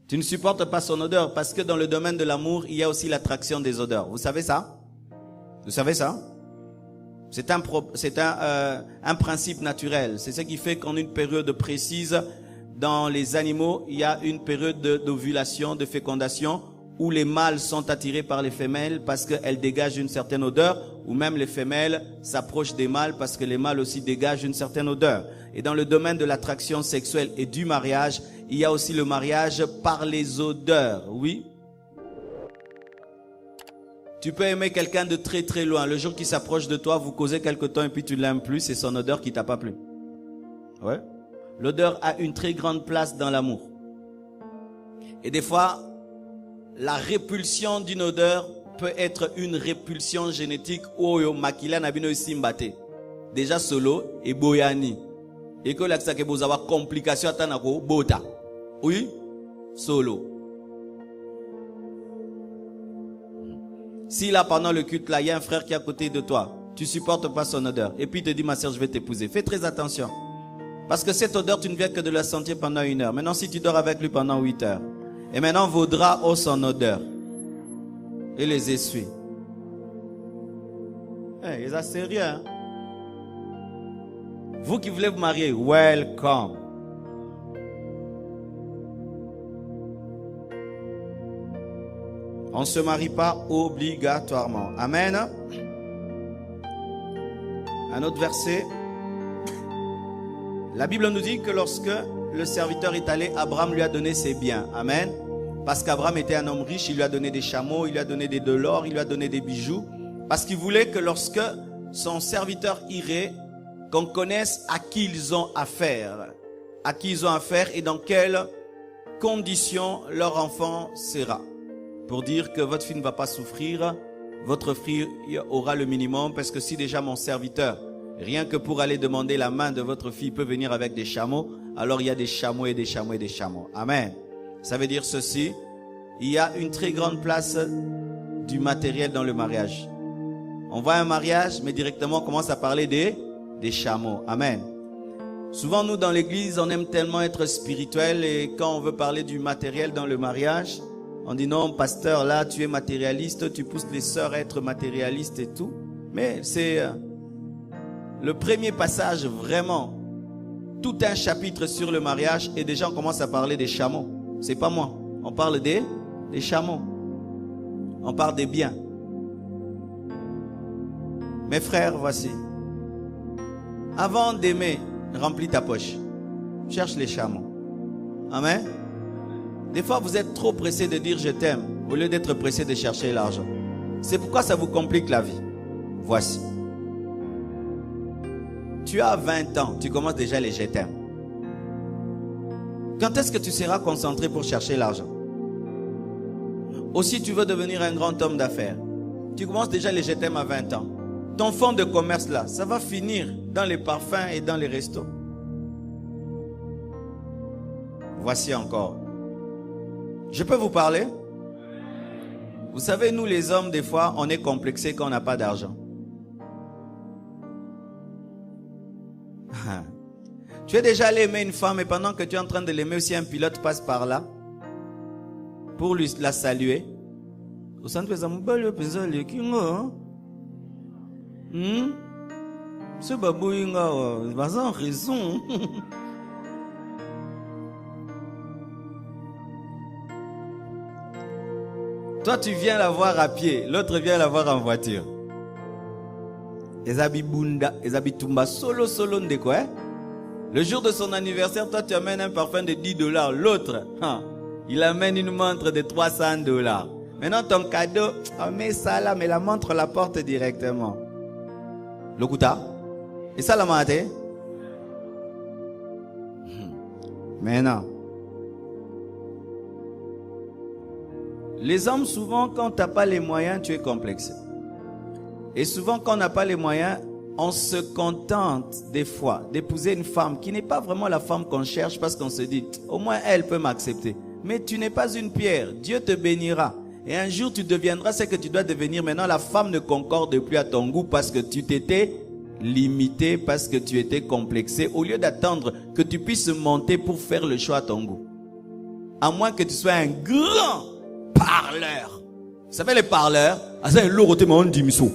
Tu ne supportes pas son odeur parce que dans le domaine de l'amour, il y a aussi l'attraction des odeurs. Vous savez ça? Vous savez ça? C'est un principe naturel. C'est ce qui fait qu'en une période précise, dans les animaux, il y a une période d'ovulation, de fécondation, où les mâles sont attirés par les femelles parce qu'elles dégagent une certaine odeur, ou même les femelles s'approchent des mâles parce que les mâles aussi dégagent une certaine odeur. Et dans le domaine de l'attraction sexuelle et du mariage, il y a aussi le mariage par les odeurs, oui. Tu peux aimer quelqu'un de très très loin. Le jour qu'il s'approche de toi, vous causez quelque temps et puis tu ne l'aimes plus, c'est son odeur qui t'a pas plu. Ouais. L'odeur a une très grande place dans l'amour. Et des fois, la répulsion d'une odeur peut être une répulsion génétique. Oyo makila na bino isimbate. Déjà solo et boyani. Et que l'accès que vous avez complication atanako bota. Oui, solo. Si là pendant le culte là, il y a un frère qui est à côté de toi, tu supportes pas son odeur et puis il te dit ma soeur, je vais t'épouser. Fais très attention. Parce que cette odeur, tu ne viens que de la sentir pendant 1 heure. Maintenant, si tu dors avec lui pendant 8 heures. Et maintenant, vos draps ont son odeur. Et les essuie. Hey, ça c'est rien. Vous qui voulez vous marier, welcome. On ne se marie pas obligatoirement. Amen. Un autre verset. La Bible nous dit que lorsque le serviteur est allé, Abraham lui a donné ses biens. Amen. Parce qu'Abraham était un homme riche, il lui a donné des chameaux, il lui a donné de l'or, il lui a donné des bijoux. Parce qu'il voulait que lorsque son serviteur irait, qu'on connaisse à qui ils ont affaire. À qui ils ont affaire et dans quelles conditions leur enfant sera. Pour dire que votre fille ne va pas souffrir, votre fille aura le minimum, parce que si déjà mon serviteur, rien que pour aller demander la main de votre fille, peut venir avec des chameaux, alors il y a des chameaux et des chameaux et des chameaux. Amen. Ça veut dire ceci, il y a une très grande place du matériel dans le mariage. On voit un mariage, mais directement on commence à parler des chameaux. Amen. Souvent nous dans l'église, on aime tellement être spirituel et quand on veut parler du matériel dans le mariage, on dit non, pasteur, là, tu es matérialiste, tu pousses les sœurs à être matérialistes et tout. Mais c'est le premier passage, vraiment, tout un chapitre sur le mariage et déjà on commence à parler des chameaux. C'est pas moi. On parle des chameaux. On parle des biens. Mes frères, voici. Avant d'aimer, remplis ta poche. Cherche les chameaux. Amen. Des fois, vous êtes trop pressé de dire je t'aime au lieu d'être pressé de chercher l'argent. C'est pourquoi ça vous complique la vie. Voici. Tu as 20 ans, tu commences déjà les je t'aime. Quand est-ce que tu seras concentré pour chercher l'argent? Aussi, tu veux devenir un grand homme d'affaires. Tu commences déjà les je t'aime à 20 ans. Ton fonds de commerce là, ça va finir dans les parfums et dans les restos. Voici encore. Je peux vous parler? Vous savez, nous les hommes, des fois, on est complexés quand on n'a pas d'argent. Tu es déjà allé aimer une femme et pendant que tu es en train de l'aimer aussi, un pilote passe par là pour lui la saluer. Ce babou, il a raison. Toi, tu viens la voir à pied, l'autre vient la voir en voiture. Ezabi Bunda, Ezabi Tumba, solo de quoi? Le jour de son anniversaire, toi, tu amènes un parfum de $10. L'autre, il amène une montre de $300. Maintenant, ton cadeau, on met ça là, mais la montre la porte directement. Lokuta? Et ça, la mate? Maintenant. Les hommes, souvent, quand tu n'as pas les moyens, tu es complexé. Et souvent, quand on n'a pas les moyens, on se contente des fois d'épouser une femme qui n'est pas vraiment la femme qu'on cherche parce qu'on se dit, au moins elle peut m'accepter. Mais tu n'es pas une pierre, Dieu te bénira. Et un jour, tu deviendras ce que tu dois devenir. Maintenant, la femme ne concorde plus à ton goût parce que tu t'étais limité, parce que tu étais complexé, au lieu d'attendre que tu puisses monter pour faire le choix à ton goût. À moins que tu sois un grand parleur. Vous savez les parleurs? Ah, c'est un lourd au monde d'imiso.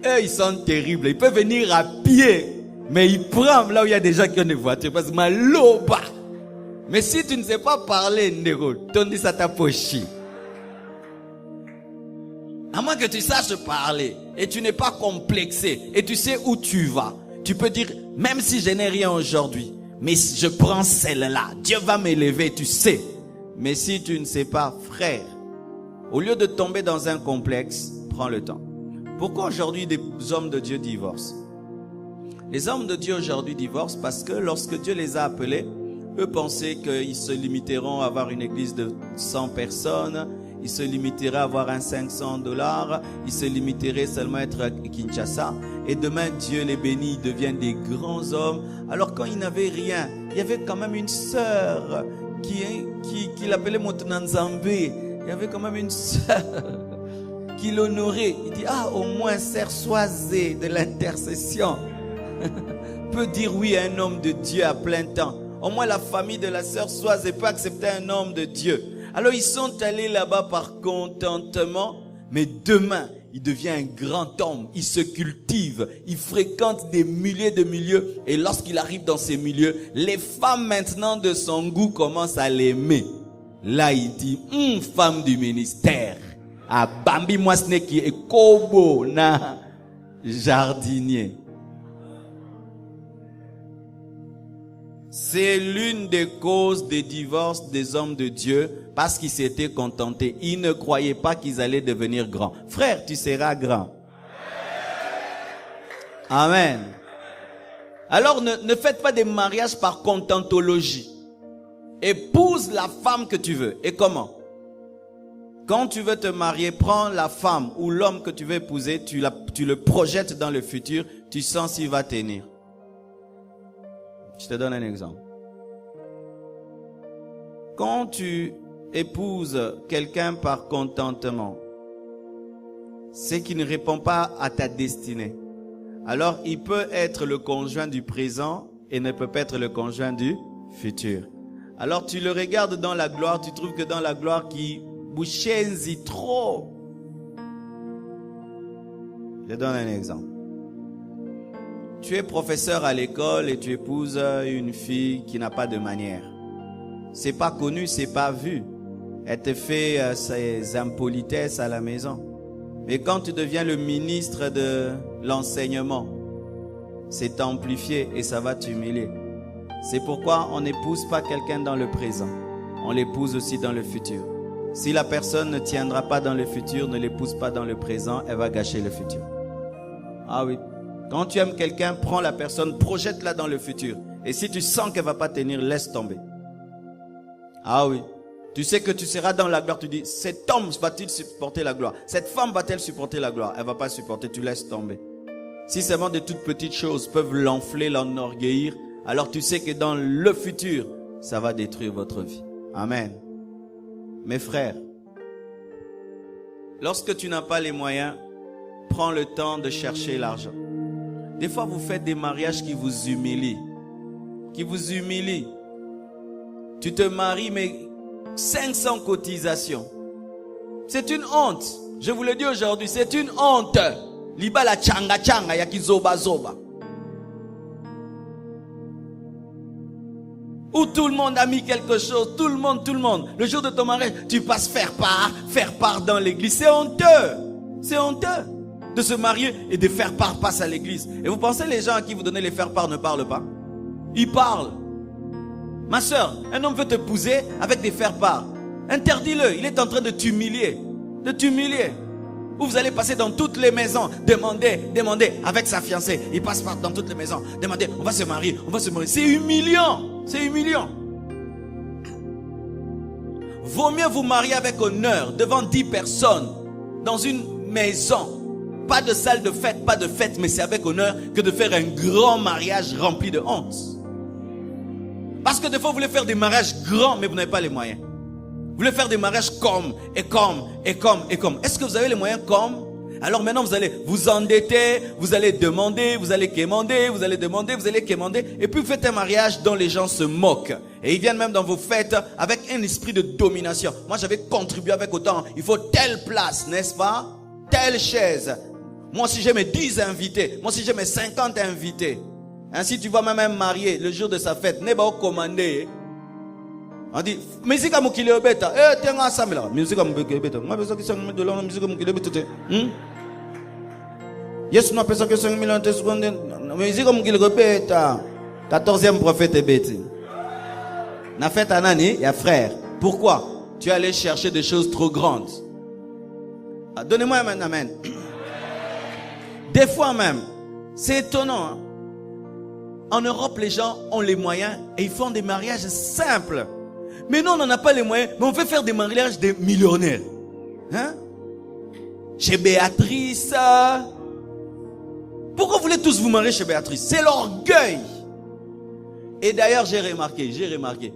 Eux, ils sont terribles. Ils peuvent venir à pied. Mais ils prennent là où il y a des gens qui ont des voitures. Parce que ma loba. Mais si tu ne sais pas parler, Nero, ton dit ça t'a poché. À moins que tu saches parler. Et tu n'es pas complexé. Et tu sais où tu vas. Tu peux dire, même si je n'ai rien aujourd'hui, mais je prends celle-là. Dieu va m'élever, tu sais. Mais si tu ne sais pas, frère, au lieu de tomber dans un complexe, prends le temps. Pourquoi aujourd'hui des hommes de Dieu divorcent? Les hommes de Dieu aujourd'hui divorcent parce que lorsque Dieu les a appelés, eux pensaient qu'ils se limiteront à avoir une église de 100 personnes, ils se limiteraient à avoir un $500, ils se limiteraient seulement à être à Kinshasa. Et demain, Dieu les bénit, ils deviennent des grands hommes. Alors quand ils n'avaient rien, il y avait quand même une sœur qui l'appelait Montenanzambe. Il y avait quand même une sœur qui l'honorait. Il dit, ah, au moins, sœur Soisé de l'intercession peut dire oui à un homme de Dieu à plein temps. Au moins, la famille de la sœur Soisé peut accepter un homme de Dieu. Alors, ils sont allés là-bas par contentement. Mais demain, il devient un grand homme. Il se cultive. Il fréquente des milliers de milieux. Et lorsqu'il arrive dans ces milieux, les femmes maintenant de son goût commencent à l'aimer. Là, il dit, femme du ministère. Ah, Bambi Mwasneki et Kobo na jardinier. C'est l'une des causes des divorces des hommes de Dieu parce qu'ils s'étaient contentés. Ils ne croyaient pas qu'ils allaient devenir grands. Frère, tu seras grand. Amen. Alors ne faites pas des mariages par contentologie. Épouse la femme que tu veux. Et comment? Quand tu veux te marier, prends la femme ou l'homme que tu veux épouser, tu le projettes dans le futur, tu sens s'il va tenir. Je te donne un exemple. Quand tu épouses quelqu'un par contentement, c'est qu'il ne répond pas à ta destinée. Alors, il peut être le conjoint du présent et ne peut pas être le conjoint du futur. Alors, tu le regardes dans la gloire, tu trouves que dans la gloire qui bouchenzi trop. Je donne un exemple. Tu es professeur à l'école et tu épouses une fille qui n'a pas de manière. C'est pas connu, c'est pas vu. Elle te fait ses impolitesses à la maison. Mais quand tu deviens le ministre de l'enseignement, c'est amplifié et ça va t'humilier. C'est pourquoi on n'épouse pas quelqu'un dans le présent. On l'épouse aussi dans le futur. Si la personne ne tiendra pas dans le futur, ne l'épouse pas dans le présent, elle va gâcher le futur. Ah oui. Quand tu aimes quelqu'un, prends la personne, projette-la dans le futur. Et si tu sens qu'elle ne va pas tenir, laisse tomber. Ah oui. Tu sais que tu seras dans la gloire. Tu dis, cet homme va-t-il supporter la gloire? Cette femme va-t-elle supporter la gloire? Elle ne va pas supporter, tu laisses tomber. Si seulement de toutes petites choses peuvent l'enfler, l'enorgueillir, alors tu sais que dans le futur, ça va détruire votre vie. Amen. Mes frères, lorsque tu n'as pas les moyens, prends le temps de chercher l'argent. Des fois, vous faites des mariages qui vous humilient. Qui vous humilient. Tu te maries, mais 500 cotisations. C'est une honte. Je vous le dis aujourd'hui, c'est une honte. Liba la changa changa yaki zoba zoba. Où tout le monde a mis quelque chose, tout le monde. Le jour de ton mariage, tu passes faire part dans l'église. C'est honteux. C'est honteux de se marier et de faire part passe à l'église. Et vous pensez les gens à qui vous donnez les faire part ne parlent pas? Ils parlent. Ma soeur, un homme veut t'épouser avec des faire part. Interdis-le, il est en train de t'humilier. De t'humilier. Ou vous allez passer dans toutes les maisons, demander avec sa fiancée. Il passe dans toutes les maisons, demander, on va se marier. C'est humiliant. C'est humiliant. Vaut mieux vous marier avec honneur devant 10 personnes dans une maison. Pas de salle de fête, pas de fête, mais c'est avec honneur que de faire un grand mariage rempli de honte. Parce que des fois, vous voulez faire des mariages grands, mais vous n'avez pas les moyens. Vous voulez faire des mariages comme. Est-ce que vous avez les moyens comme? Alors maintenant, vous allez vous endetter, vous allez demander, vous allez quémander, vous allez demander, vous allez quémander. Et puis vous faites un mariage dont les gens se moquent. Et ils viennent même dans vos fêtes avec un esprit de domination. Moi, j'avais contribué avec autant. Il faut telle place, n'est-ce pas? Telle chaise. Moi, si j'ai mes 10 invités, moi, si j'ai mes 50 invités. Ainsi, tu vois même un marié, le jour de sa fête, n'est pas commandé. On dit, musique à Moukile Beta. Eh, tiens, ensemble là. Musique à Moukile Beta. Moi, personne qui s'en met de l'an, musique à Moukile Beta. Yes, non, personne qui s'en met de l'an, seconde. Musique à Moukile Beta. 14e prophète est bêté. Na fait Anani, il y a frère. Pourquoi? Tu es allé chercher des choses trop grandes. Ah, donnez-moi un amen. Des fois même, c'est étonnant. Hein? En Europe, les gens ont les moyens et ils font des mariages simples. Mais nous, on n'en a pas les moyens, mais on veut faire des mariages de millionnaires. Hein? Chez Béatrice. Pourquoi vous voulez tous vous marier chez Béatrice? C'est l'orgueil. Et d'ailleurs, j'ai remarqué.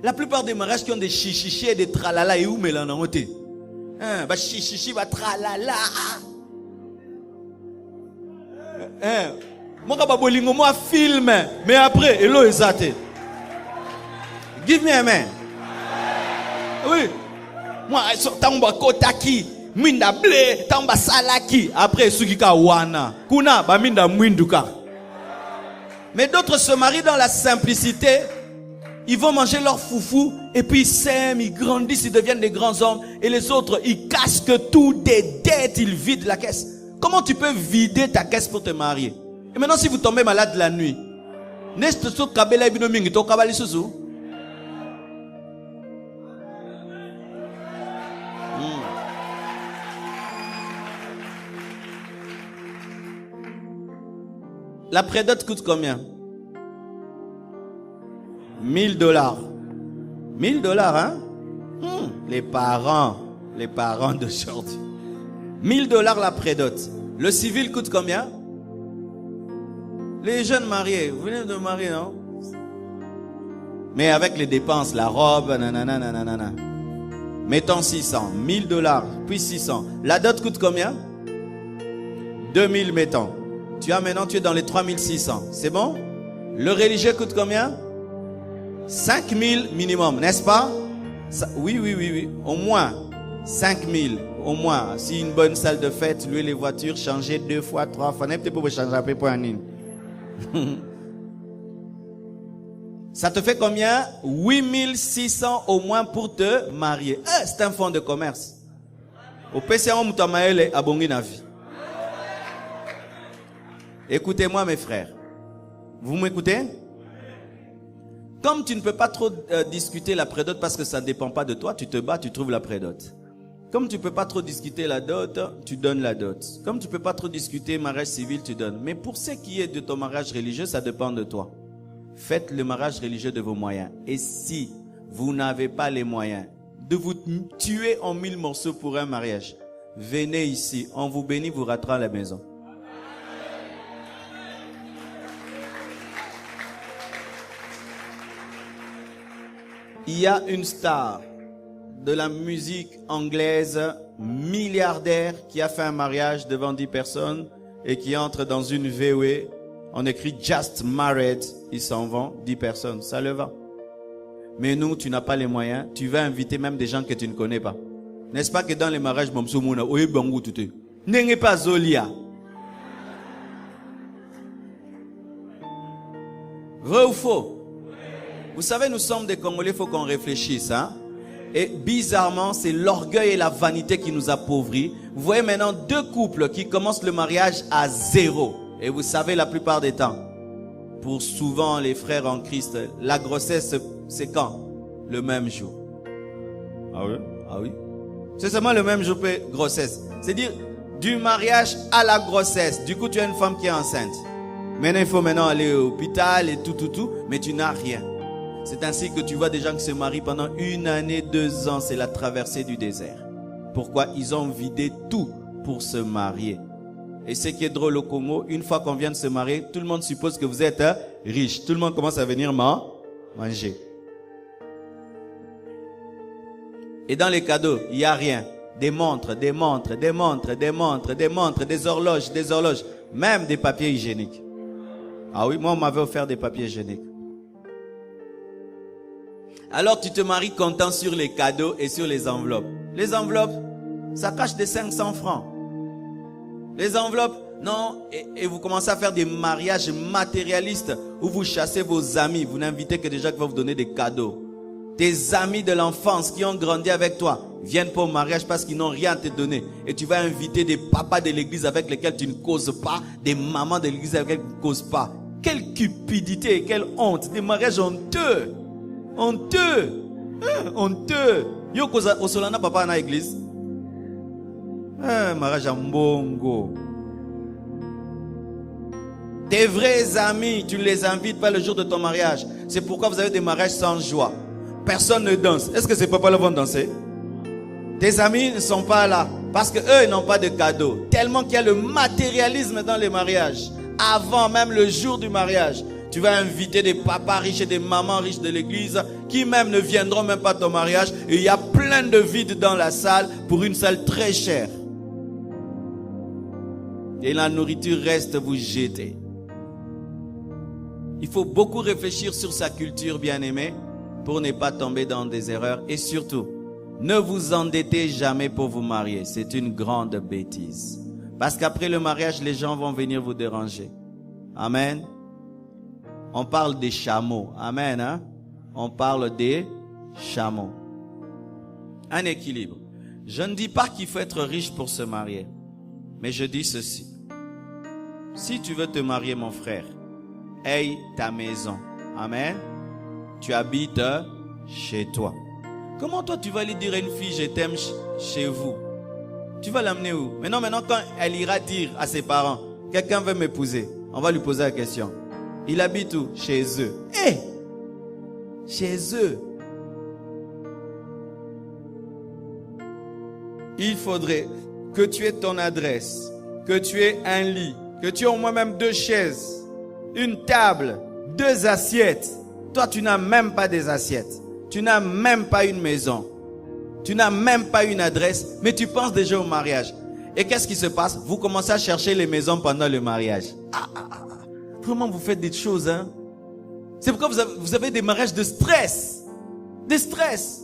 La plupart des mariages qui ont des chichichi et des tralala, et où mais là, on hein? Bah chichichi, bah tralala. Hein? Moi, je filme, mais après, hello, exacté. Give me a man. Oui. Moi, tamba kotaki, minda ble, tamba salaki. Après, sugika wana. Kuna, ba minda mwinduka. Mais d'autres se marient dans la simplicité. Ils vont manger leur foufou, et puis ils s'aiment, ils grandissent, ils deviennent des grands hommes. Et les autres, ils casquent tout des dettes, ils vident la caisse. Comment tu peux vider ta caisse pour te marier? Et maintenant, si vous tombez malade la nuit, la prédate coûte combien? $1000. $1000, hein? Les parents d'aujourd'hui. $1000 la prédote. Le civil coûte combien? Les jeunes mariés, vous venez de marier, non? Mais avec les dépenses, la robe, nanana, nanana. Mettons 600, $1000, puis 600. La dot coûte combien? 2000, mettons. Tu es dans les 3600. C'est bon? Le religieux coûte combien? 5000 minimum, n'est-ce pas? Oui. Au moins 5000. Au moins. Si une bonne salle de fête, louer les voitures, changer 2 fois, 3 fois. Peut-être pour changer un peu pour un Ça te fait combien? 8600 au moins pour te marier. C'est un fonds de commerce. Au PCA, Moutamaël à Bonginavi. Écoutez-moi mes frères. Vous m'écoutez? Comme tu ne peux pas trop discuter la prédote parce que ça ne dépend pas de toi, tu te bats, tu trouves la prédote. Comme tu ne peux pas trop discuter la dot, tu donnes la dot. Comme tu ne peux pas trop discuter mariage civil, tu donnes. Mais pour ce qui est de ton mariage religieux, ça dépend de toi. Faites le mariage religieux de vos moyens. Et si vous n'avez pas les moyens de vous tuer en 1000 morceaux pour un mariage, venez ici, on vous bénit, vous rentrez à la maison. Il y a une star de la musique anglaise, milliardaire, qui a fait un mariage devant 10 personnes et qui entre dans une VW. On écrit Just Married, ils s'en vont, 10 personnes, ça le va. Mais nous, tu n'as pas les moyens, tu vas inviter même des gens que tu ne connais pas. N'est-ce pas que dans les mariages, n'est pas Zolia. Vrai ou faux? Vous savez, nous sommes des Congolais, il faut qu'on réfléchisse. Hein? Et bizarrement, c'est l'orgueil et la vanité qui nous appauvrit. Vous voyez maintenant 2 couples qui commencent le mariage à 0. Et vous savez, la plupart des temps, pour souvent les frères en Christ, la grossesse, c'est quand? Le même jour. Ah oui? Ah oui. C'est seulement le même jour que grossesse. C'est-à-dire, du mariage à la grossesse. Du coup, tu as une femme qui est enceinte. Maintenant, il faut aller à l'hôpital et tout, mais tu n'as rien. C'est ainsi que tu vois des gens qui se marient pendant 1 année, 2 ans. C'est la traversée du désert. Pourquoi? Ils ont vidé tout pour se marier. Et ce qui est drôle au Congo, une fois qu'on vient de se marier, tout le monde suppose que vous êtes riche. Tout le monde commence à venir manger. Et dans les cadeaux, il n'y a rien. Des montres, des montres, des montres, des montres, des montres, des horloges, même des papiers hygiéniques. Ah oui, moi on m'avait offert des papiers hygiéniques. Alors tu te maries content sur les cadeaux et sur les enveloppes. Les enveloppes, ça cache des 500 francs. Les enveloppes, non, et vous commencez à faire des mariages matérialistes où vous chassez vos amis. Vous n'invitez que des gens qui vont vous donner des cadeaux. Tes amis de l'enfance qui ont grandi avec toi viennent pour le mariage parce qu'ils n'ont rien à te donner. Et tu vas inviter des papas de l'église avec lesquels tu ne causes pas, des mamans de l'église avec lesquelles tu ne causes pas. Quelle cupidité, quelle honte, des mariages honteux. Honteux. Honteux. Yo koza osolana papa na église. Mariage en bongo. Tes vrais amis, tu ne les invites pas le jour de ton mariage. C'est pourquoi vous avez des mariages sans joie. Personne ne danse. Est-ce que ces papas-là vont danser? Tes amis ne sont pas là parce que eux n'ont pas de cadeaux. Tellement qu'il y a le matérialisme dans les mariages. Avant même le jour du mariage, tu vas inviter des papas riches et des mamans riches de l'église qui même ne viendront même pas à ton mariage. Et il y a plein de vide dans la salle pour une salle très chère. Et la nourriture reste vous jeter. Il faut beaucoup réfléchir sur sa culture, bien-aimée, pour ne pas tomber dans des erreurs. Et surtout, ne vous endettez jamais pour vous marier. C'est une grande bêtise. Parce qu'après le mariage, les gens vont venir vous déranger. Amen. On parle des chameaux. Amen. Hein? On parle des chameaux. Un équilibre. Je ne dis pas qu'il faut être riche pour se marier. Mais je dis ceci. Si tu veux te marier, mon frère, aie ta maison. Amen. Tu habites chez toi. Comment toi tu vas lui dire à une fille je t'aime chez vous? Tu vas l'amener où? Maintenant quand elle ira dire à ses parents quelqu'un veut m'épouser, on va lui poser la question. Il habite où? Chez eux. Chez eux. Il faudrait que tu aies ton adresse, que tu aies un lit, que tu aies au moins même 2 chaises, une table, 2 assiettes. Toi, tu n'as même pas des assiettes. Tu n'as même pas une maison. Tu n'as même pas une adresse, mais tu penses déjà au mariage. Et qu'est-ce qui se passe? Vous commencez à chercher les maisons pendant le mariage. Vraiment, vous faites des choses, hein? C'est pourquoi vous avez des mariages de stress. De stress.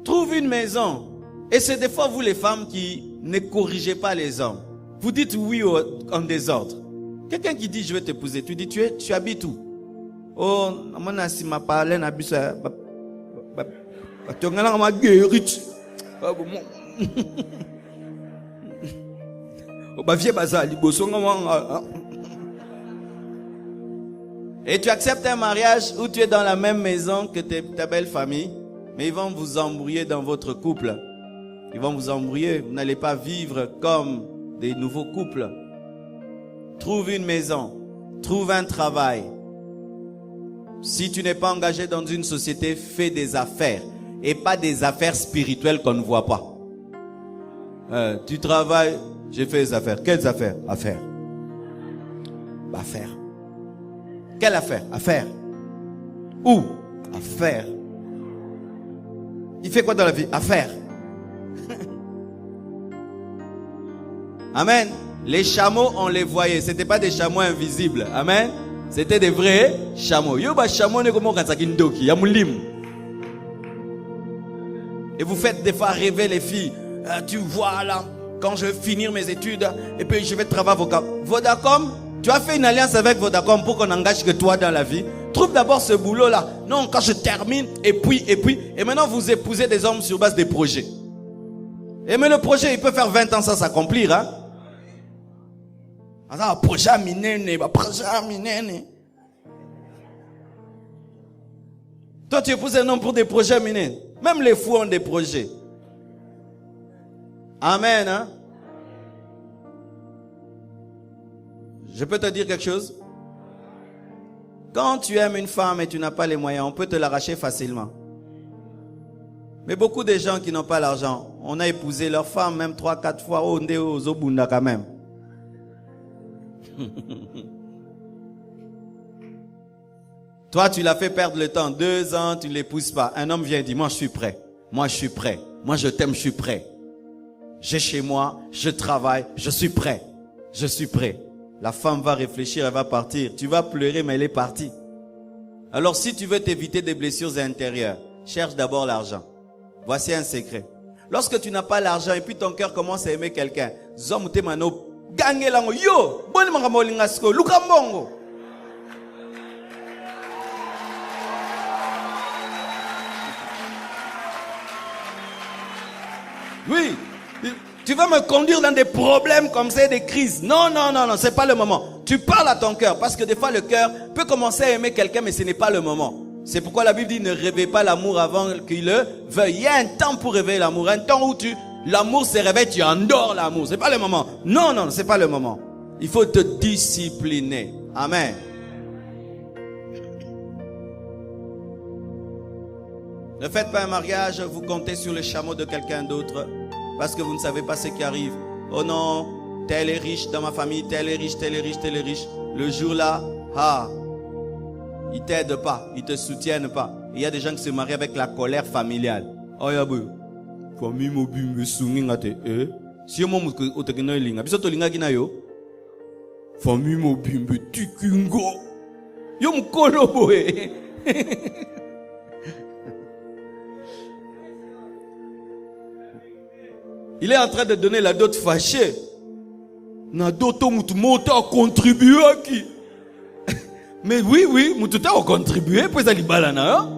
Trouve une maison. Et c'est des fois vous les femmes qui ne corrigez pas les hommes. Vous dites oui en désordre. Quelqu'un qui dit je vais t'épouser, tu dis tu habites où? Oh, amana si ma parle na bisa tu ngala ma guerite. Ba vie bazali boso ngwa. Et tu acceptes un mariage où tu es dans la même maison que ta belle famille, mais ils vont vous embrouiller dans votre couple. Ils vont vous embrouiller, vous n'allez pas vivre comme des nouveaux couples. Trouve une maison, trouve un travail. Si tu n'es pas engagé dans une société, fais des affaires. Et pas des affaires spirituelles qu'on ne voit pas. Tu travailles, j'ai fait des affaires. Quelles affaires? Affaires. Affaires. Quelle affaire? Affaires. Où? Affaires. Il fait quoi dans la vie? Affaires. Amen. Les chameaux, on les voyait. C'était pas des chameaux invisibles. Amen. C'était des vrais chameaux. Et vous faites des fois rêver les filles. Tu vois là, quand je vais finir mes études, et puis je vais travailler avocat. Vodacom, tu as fait une alliance avec Vodacom pour qu'on engage que toi dans la vie. Trouve d'abord ce boulot là. Non, quand je termine, et maintenant vous épousez des hommes sur base des projets. Et mais le projet, il peut faire 20 ans sans s'accomplir, hein. Projet minene. Toi, tu épouses un homme pour des projets minés. Même les fous ont des projets. Amen, hein? Je peux te dire quelque chose? Quand tu aimes une femme et tu n'as pas les moyens, on peut te l'arracher facilement. Mais beaucoup de gens qui n'ont pas l'argent, on a épousé leur femme même 3-4 fois au Zobunda quand même. Toi, tu l'as fait perdre le temps. 2 ans, tu ne l'épouses pas. Un homme vient et dit, moi, je suis prêt. Moi, je suis prêt. Moi, je t'aime, je suis prêt. J'ai chez moi, je travaille, je suis prêt. Je suis prêt. La femme va réfléchir, elle va partir. Tu vas pleurer, mais elle est partie. Alors, si tu veux t'éviter des blessures intérieures, cherche d'abord l'argent. Voici un secret. Lorsque tu n'as pas l'argent et puis ton cœur commence à aimer quelqu'un, oui, tu vas me conduire dans des problèmes comme ça, des crises. Non, non, non, non, c'est pas le moment. Tu parles à ton cœur parce que des fois le cœur peut commencer à aimer quelqu'un mais ce n'est pas le moment. C'est pourquoi la Bible dit ne réveille pas l'amour avant qu'il le veuille. Il y a un temps pour réveiller l'amour, un temps où l'amour se réveille, tu endors l'amour. C'est pas le moment. Non, non, c'est pas le moment. Il faut te discipliner. Amen. Ne faites pas un mariage, vous comptez sur le chameau de quelqu'un d'autre parce que vous ne savez pas ce qui arrive. Oh non, tel est riche dans ma famille, tel est riche, tel est riche, tel est riche. Le jour-là, ils t'aident pas, ils te soutiennent pas. Il y a des gens qui se marient avec la colère familiale. Oh ya boy, famille mobi me souminga te si mo mo te kino linga, biso to linga kina yo. Famille mobi me tukungo. Yo mkolo boy. Il est en train de donner la dot fâchée. Na doto mutumoto a contribué à qui? Mais oui, mututa a contribué pour ça libalana.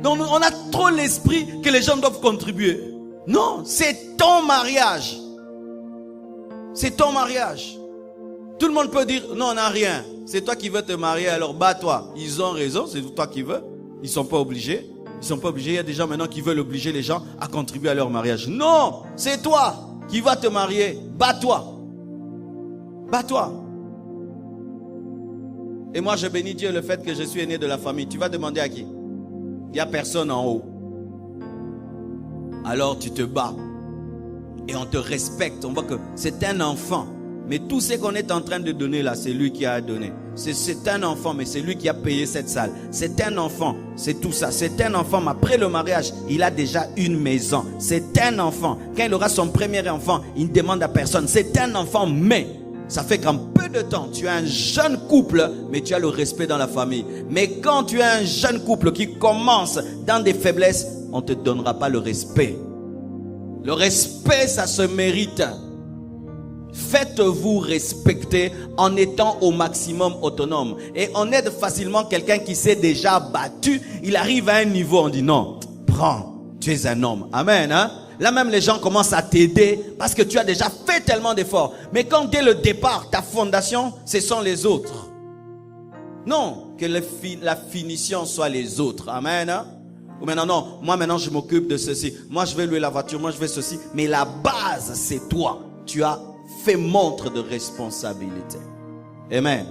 Donc on a trop l'esprit que les gens doivent contribuer. Non, c'est ton mariage. C'est ton mariage. Tout le monde peut dire non, on n'a rien. C'est toi qui veux te marier, alors bats-toi. Ils ont raison, c'est toi qui veux. Ils sont pas obligés. Ils sont pas obligés. Il y a des gens maintenant qui veulent obliger les gens à contribuer à leur mariage. Non, c'est toi qui vas te marier. Bats-toi. Bats-toi. Et moi, je bénis Dieu le fait que je suis né de la famille. Tu vas demander à qui? Il n'y a personne en haut. Alors tu te bats. Et on te respecte. On voit que c'est un enfant. Mais tout ce qu'on est en train de donner là, c'est lui qui a donné. C'est un enfant, mais c'est lui qui a payé cette salle. C'est un enfant, c'est tout ça. C'est un enfant, mais après le mariage, il a déjà une maison. C'est un enfant. Quand il aura son premier enfant, il ne demande à personne. C'est un enfant, mais ça fait qu'en peu de temps, tu as un jeune couple, mais tu as le respect dans la famille. Mais quand tu as un jeune couple qui commence dans des faiblesses, on ne te donnera pas le respect. Le respect, ça se mérite. Faites-vous respecter en étant au maximum autonome. Et on aide facilement quelqu'un qui s'est déjà battu. Il arrive à un niveau, on dit non, prends, tu es un homme. Amen. Hein? Là même les gens commencent à t'aider parce que tu as déjà fait tellement d'efforts. Mais quand dès le départ, ta fondation, ce sont les autres. Non, que la finition soit les autres. Amen. Hein? Ou maintenant, non, moi maintenant je m'occupe de ceci. Moi je vais louer la voiture, moi je vais ceci. Mais la base, c'est toi. Tu as fait montre de responsabilité. Amen.